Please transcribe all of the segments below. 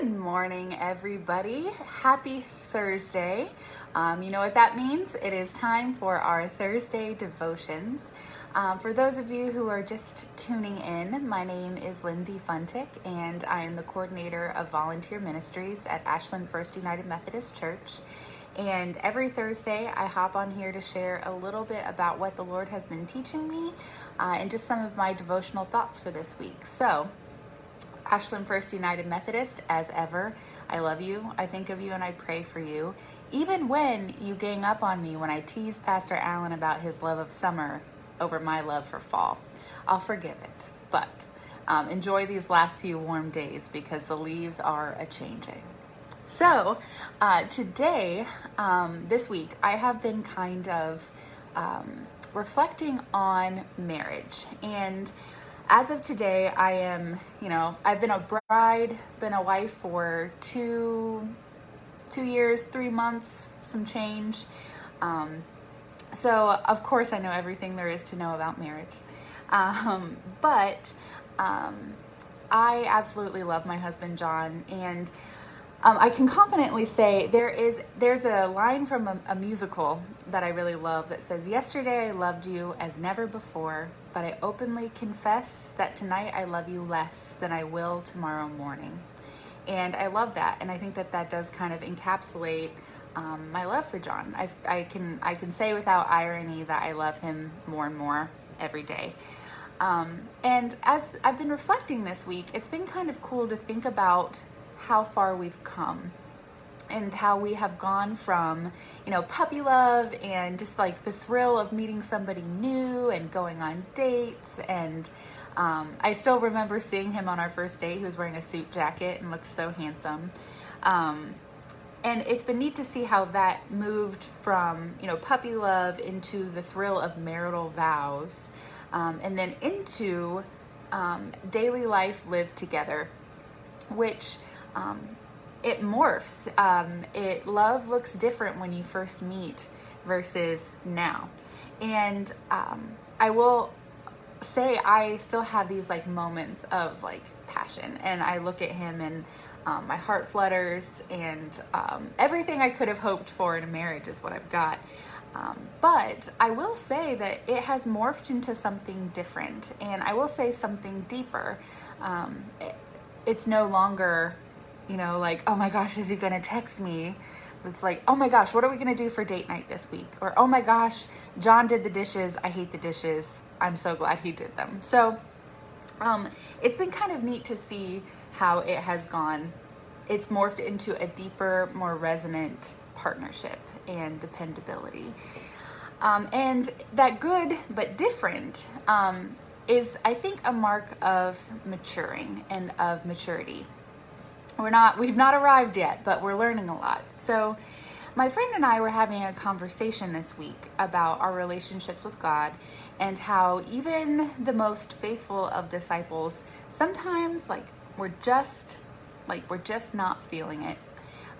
Good morning, everybody. Happy Thursday. You know what that means? It is time for our Thursday devotions. For those of you who are just tuning in, my name is Lindsey Funtik, and I am the coordinator of volunteer ministries at Ashland First United Methodist Church. And every Thursday, I hop on here to share a little bit about what the Lord has been teaching me and just some of my devotional thoughts for this week. So, Ashland First United Methodist, as ever, I love you, I think of you, and I pray for you. Even when you gang up on me when I tease Pastor Allen about his love of summer over my love for fall, I'll forgive it. But enjoy these last few warm days because the leaves are a-changing. So today, this week, I have been kind of reflecting on marriage. And as of today, I am, I've been a bride, been a wife for two years, 3 months, some change. So of course I know everything there is to know about marriage. But I absolutely love my husband, John, and I can confidently say there's a line from a musical that I really love that says, "Yesterday I loved you as never before, but I openly confess that tonight I love you less than I will tomorrow morning." And I love that, and I think that does kind of encapsulate my love for John. I can say without irony that I love him more and more every day. And as I've been reflecting this week, it's been kind of cool to think about how far we've come and how we have gone from, puppy love and just like the thrill of meeting somebody new and going on dates. And I still remember seeing him on our first date. He was wearing a suit jacket and looked so handsome. And it's been neat to see how that moved from, puppy love into the thrill of marital vows, and then into daily life lived together, which it morphs. Love looks different when you first meet versus now. And I will say I still have these moments of passion, and I look at him and my heart flutters, and everything I could have hoped for in a marriage is what I've got. But I will say that it has morphed into something different, and I will say something deeper. It's no longer oh my gosh, is he going to text me? It's like, oh my gosh, what are we going to do for date night this week? Or, oh my gosh, John did the dishes. I hate the dishes. I'm so glad he did them. So it's been kind of neat to see how it has gone. It's morphed into a deeper, more resonant partnership and dependability. And that good but different is, I think, a mark of maturing and of maturity. We've not arrived yet, but we're learning a lot. So my friend and I were having a conversation this week about our relationships with God and how even the most faithful of disciples, sometimes we're just not feeling it.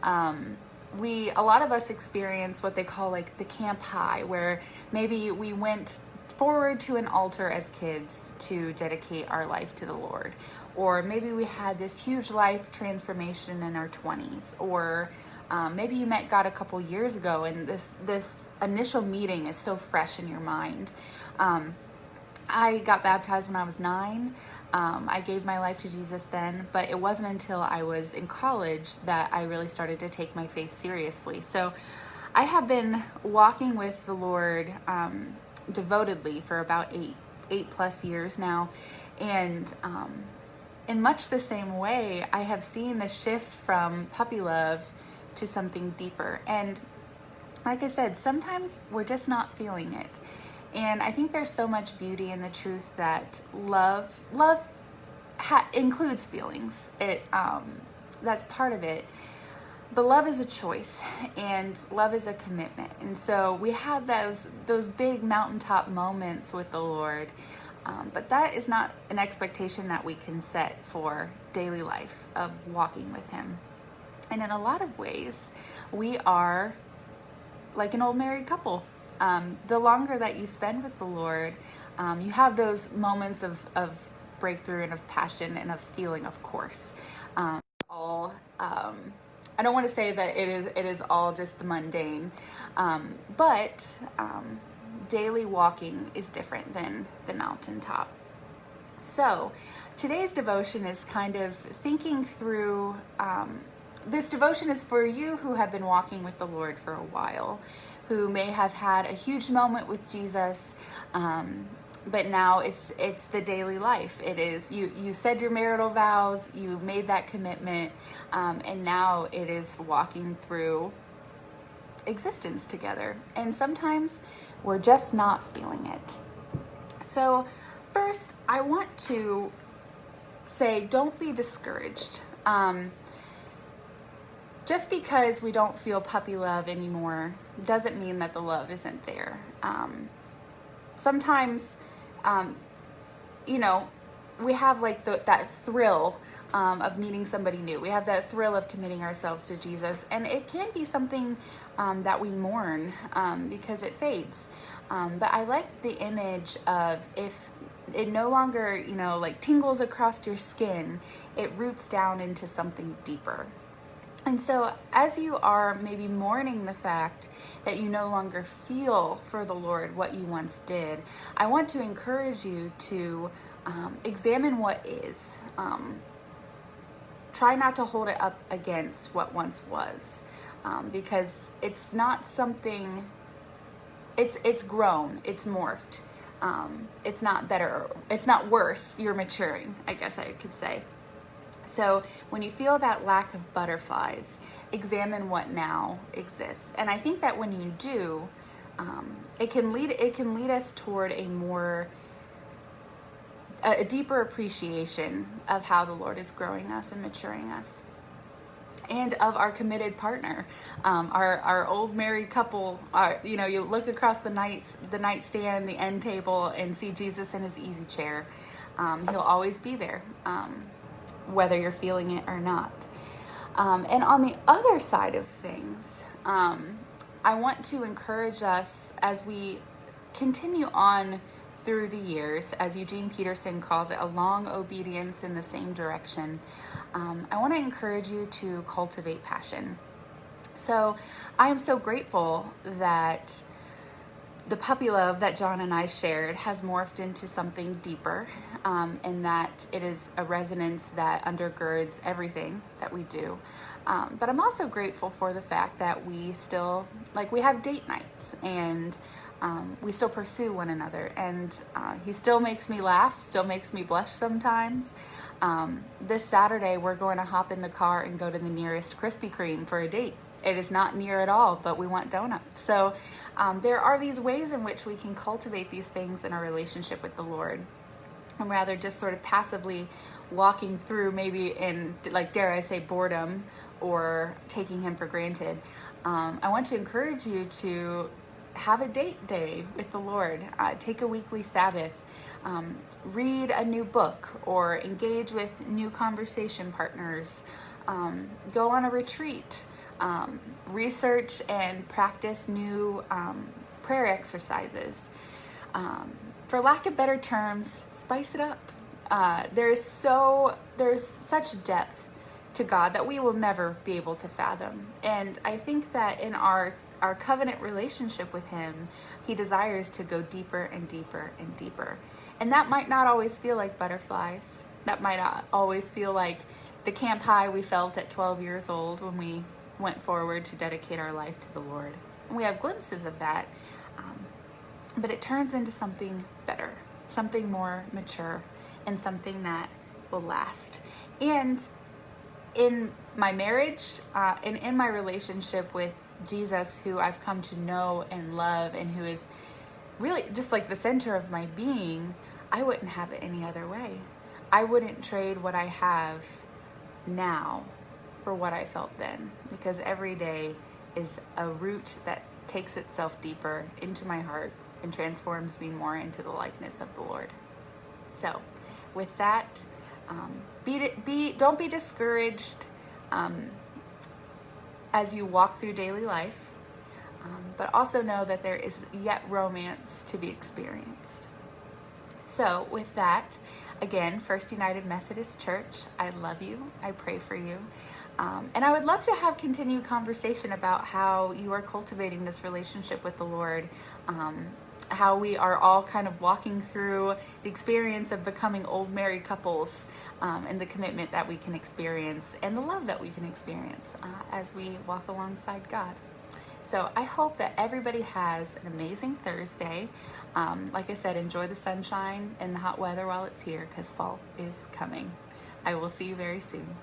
A lot of us experience what they call the camp high, where maybe we went forward to an altar as kids to dedicate our life to the Lord. Or maybe we had this huge life transformation in our 20s. Or maybe you met God a couple years ago and this initial meeting is so fresh in your mind. I got baptized when I was 9. I gave my life to Jesus then, but it wasn't until I was in college that I really started to take my faith seriously. So I have been walking with the Lord devotedly for about eight plus years now, and in much the same way, I have seen the shift from puppy love to something deeper. And like I said, sometimes we're just not feeling it. And I think there's so much beauty in the truth that love includes feelings. That's part of it. But love is a choice, and love is a commitment. And so we have those big mountaintop moments with the Lord, but that is not an expectation that we can set for daily life of walking with Him. And in a lot of ways, we are like an old married couple. The longer that you spend with the Lord, you have those moments of breakthrough and of passion and of feeling, of course. all, I don't want to say that it is all just the mundane, but daily walking is different than the mountaintop. So today's devotion is kind of thinking through, this devotion is for you who have been walking with the Lord for a while, who may have had a huge moment with Jesus, but now it's the daily life. It is, you said your marital vows, you made that commitment, and now it is walking through existence together. And sometimes we're just not feeling it. So first, I want to say, don't be discouraged. Just because we don't feel puppy love anymore doesn't mean that the love isn't there. Sometimes, we have like that thrill of meeting somebody new. We have that thrill of committing ourselves to Jesus, and it can be something that we mourn because it fades. But I like the image of, if it no longer, like tingles across your skin, it roots down into something deeper. And so as you are maybe mourning the fact that you no longer feel for the Lord what you once did, I want to encourage you to examine what is. Try not to hold it up against what once was, because it's not something, it's grown, it's morphed. It's not better, it's not worse, you're maturing, I guess I could say. So when you feel that lack of butterflies, examine what now exists. And I think that when you do, it can lead us toward a deeper appreciation of how the Lord is growing us and maturing us, and of our committed partner, our old married couple. You look across the nightstand, the end table, and see Jesus in his easy chair. He'll always be there, whether you're feeling it or not. And on the other side of things, I want to encourage us as we continue on through the years, as Eugene Peterson calls it, a long obedience in the same direction. I want to encourage you to cultivate passion. So I am so grateful that the puppy love that John and I shared has morphed into something deeper, and that it is a resonance that undergirds everything that we do. But I'm also grateful for the fact that we still, we have date nights, and we still pursue one another, and he still makes me laugh, still makes me blush sometimes. This Saturday, we're going to hop in the car and go to the nearest Krispy Kreme for a date. It is not near at all, but we want donuts. So there are these ways in which we can cultivate these things in our relationship with the Lord, and rather just sort of passively walking through, maybe in, dare I say, boredom or taking him for granted. I want to encourage you to have a date day with the Lord. Take a weekly Sabbath. Read a new book or engage with new conversation partners. Go on a retreat. Research and practice new prayer exercises. For lack of better terms, spice it up. There's such depth to God that we will never be able to fathom. And I think that in our covenant relationship with him, he desires to go deeper and deeper and deeper. And that might not always feel like butterflies. That might not always feel like the camp high we felt at 12 years old when we went forward to dedicate our life to the Lord. And we have glimpses of that, but it turns into something better, something more mature, and something that will last. And in my marriage, and in my relationship with Jesus, who I've come to know and love, and who is really just like the center of my being, I wouldn't have it any other way. I wouldn't trade what I have now for what I felt then, because every day is a root that takes itself deeper into my heart and transforms me more into the likeness of the Lord. So with that, don't be discouraged as you walk through daily life, but also know that there is yet romance to be experienced. So with that, Again, First United Methodist Church, I love you. I pray for you. And I would love to have continued conversation about how you are cultivating this relationship with the Lord, how we are all kind of walking through the experience of becoming old married couples, and the commitment that we can experience and the love that we can experience as we walk alongside God. So I hope that everybody has an amazing Thursday. Like I said, enjoy the sunshine and the hot weather while it's here, because fall is coming. I will see you very soon.